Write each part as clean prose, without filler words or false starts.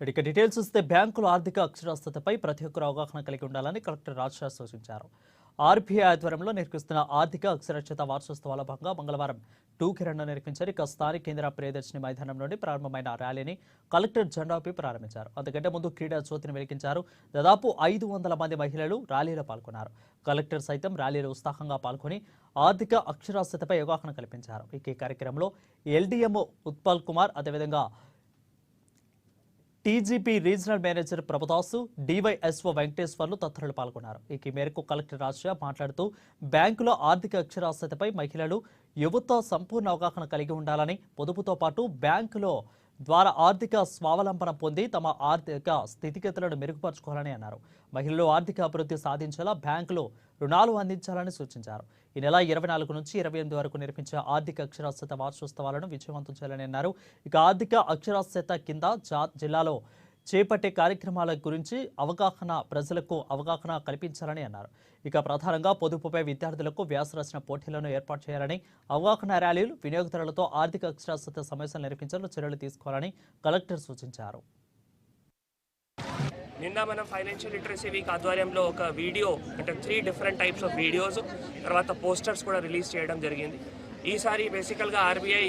ఇక డీటెయిల్స్ చూస్తే బ్యాంకుల ఆర్థిక అక్షరాస్యతపై ప్రతి ఒక్కరు అవగాహన కలిగి ఉండాలని కలెక్టర్ రాజశా సూచించారు. ఆర్బీఐ ఆధ్వర్యంలో నిర్వహిస్తున్న ఆర్థిక అక్షరాస్యత వార్షికోత్సవాల భాగంగా మంగళవారం టూకిరణ్ నిర్వహించారు. ఇక స్థానిక కేంద్ర ప్రియదర్శిని మైదానం నుండి ప్రారంభమైన ర్యాలీని కలెక్టర్ జెండా ఊపి ప్రారంభించారు. అంతకంటే ముందు క్రీడా జ్యోతిని వెలిగించారు. దాదాపు 500 మంది మహిళలు ర్యాలీలో పాల్గొన్నారు. కలెక్టర్ సైతం ర్యాలీలో ఉత్సాహంగా పాల్గొని ఆర్థిక అక్షరాస్యతపై అవగాహన కల్పించారు. ఈ కార్యక్రమంలో ఎల్డీఎంఓ ఉత్పల్ కుమార్, అదేవిధంగా TGP regional manager Prabhudas, DYSO Venkateswarlu తదితరులు పాల్గొన్నారు. ఈ మేరకు కలెక్టర్ రాజశా మాట్లాడుతూ బ్యాంకుల ఆర్థిక అక్షరాస్యతపై మహిళలు, యువత సంపూర్ణ అవగాహన కలిగి ఉండాలని, పొదుపుతో పాటు బ్యాంకులో ద్వారా ఆర్థిక స్వావలంబన పొంది తమ ఆర్థిక స్థితిగతులను మెరుగుపరుచుకోవాలని అన్నారు. మహిళలు ఆర్థిక అభివృద్ధి సాధించేలా బ్యాంకులు రుణాలు అందించాలని సూచించారు. ఈ నెల 24 నుంచి 28 వరకు నిర్వహించే ఆర్థిక అక్షరాస్యత వార్షికోత్సవాలను విజయవంతం చేయాలని అన్నారు. ఇక ఆర్థిక అక్షరాస్యత కింద జిల్లాలో చేపట్టే కార్యక్రమాల గురించి ప్రజలకు అవగాహన కల్పించాలని అన్నారు. ఇక ప్రధానంగా పొదుపుపై విద్యార్థులకు వ్యాసరచన పోటీలను ఏర్పాటు చేయాలని, అవగాహన ర్యాలీలు, వినియోగదారులతో ఆర్థిక అక్షరాస్యత సమావేశాలు నిర్వహించేందుకు చర్యలు తీసుకోవాలని కలెక్టర్ సూచించారు. నిన్న మనం ఫైనాన్షియల్ లిటరసీ వీక్ ఆధ్వర్యంలో ఒక వీడియో, అంటే 3 డిఫరెంట్ టైప్స్ ఆఫ్ వీడియోస్, తర్వాత పోస్టర్స్ కూడా రిలీజ్ చేయడం జరిగింది. ఈసారి బేసికల్గా ఆర్బీఐ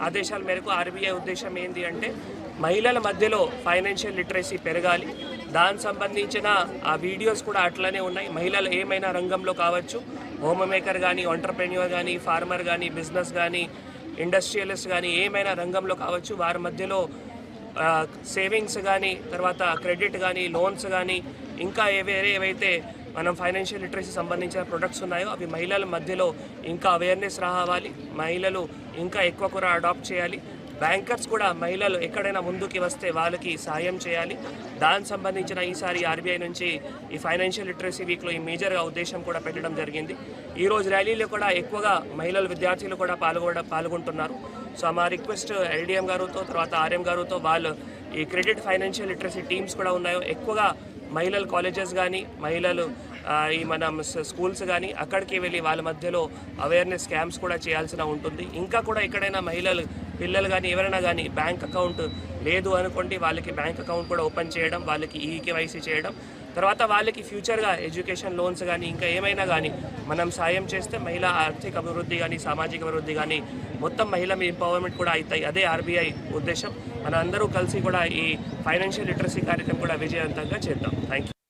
ఆదేశాల మేరకు ఆర్బీఐ ఉద్దేశం ఏంటి అంటే మహిళల మధ్యలో ఫైనాన్షియల్ లిటరసీ పెరగాలి. దానికి సంబంధించిన ఆ వీడియోస్ కూడా అట్లనే ఉన్నాయి. మహిళలు ఏమైనా రంగంలో కావచ్చు, హోమ్ మేకర్ కానీ, ఎంటర్‌ప్రెన్యూర్ కానీ, ఫార్మర్ కానీ, బిజినెస్ కానీ, ఇండస్ట్రియలిస్ట్ కానీ, ఏమైనా రంగంలో కావచ్చు, వారి మధ్యలో సేవింగ్స్ కానీ, తర్వాత క్రెడిట్ కానీ, లోన్స్ కానీ, ఇంకా ఏవైతే మనం ఫైనాన్షియల్ లిటరసీ సంబంధించిన ప్రొడక్ట్స్ ఉన్నాయో అవి మహిళల మధ్యలో ఇంకా అవేర్నెస్ రావాలి. మహిళలు ఇంకా ఎక్కువ కూడా అడాప్ట్ చేయాలి. బ్యాంకర్స్ కూడా మహిళలు ఎక్కడైనా ముందుకి వస్తే వాళ్ళకి సాయం చేయాలి. దానికి సంబంధించిన ఈసారి ఆర్బీఐ నుంచి ఈ ఫైనాన్షియల్ లిటరసీ వీక్లో ఈ మేజర్గా ఉద్దేశం కూడా పెట్టడం జరిగింది. ఈరోజు ర్యాలీలో కూడా ఎక్కువగా మహిళలు, విద్యార్థులు కూడా పాల్గొంటున్నారు. సో మా రిక్వెస్ట్ ఎల్డీఎం గారితో, తర్వాత ఆర్ఎం గారితో, వాళ్ళు ఈ క్రెడిట్ ఫైనాన్షియల్ లిటరసీ టీమ్స్ కూడా ఉన్నాయో ఎక్కువగా మహిళలు కాలేజెస్ కానీ, మహిళలు ఈ మనం స్కూల్స్ కానీ అక్కడికి వెళ్ళి వాళ్ళ మధ్యలో అవేర్నెస్ క్యాంప్స్ కూడా చేయాల్సిన ఉంటుంది. ఇంకా కూడా ఎక్కడైనా పిల్లలు కానీ ఎవరైనా కానీ బ్యాంక్ అకౌంట్ లేదు అనుకోండి, వాళ్ళకి బ్యాంక్ అకౌంట్ కూడా ఓపెన్ చేయడం, వాళ్ళకి ఈకేవైసీ చేయడం, తర్వాత వాళ్ళకి ఫ్యూచర్గా ఎడ్యుకేషన్ లోన్స్ కానీ ఇంకా ఏమైనా కానీ మనం సాయం చేస్తే మహిళా ఆర్థిక అభివృద్ధి కానీ, సామాజిక అభివృద్ధి కానీ, మొత్తం మహిళ ఎంపవర్మెంట్ కూడా అవుతాయి. అదే ఆర్బీఐ ఉద్దేశం. మన అందరూ కలిసి కూడా ఈ ఫైనాన్షియల్ లిటరసీ కార్యక్రమం కూడా విజయవంతంగా చేద్దాం. Thank you.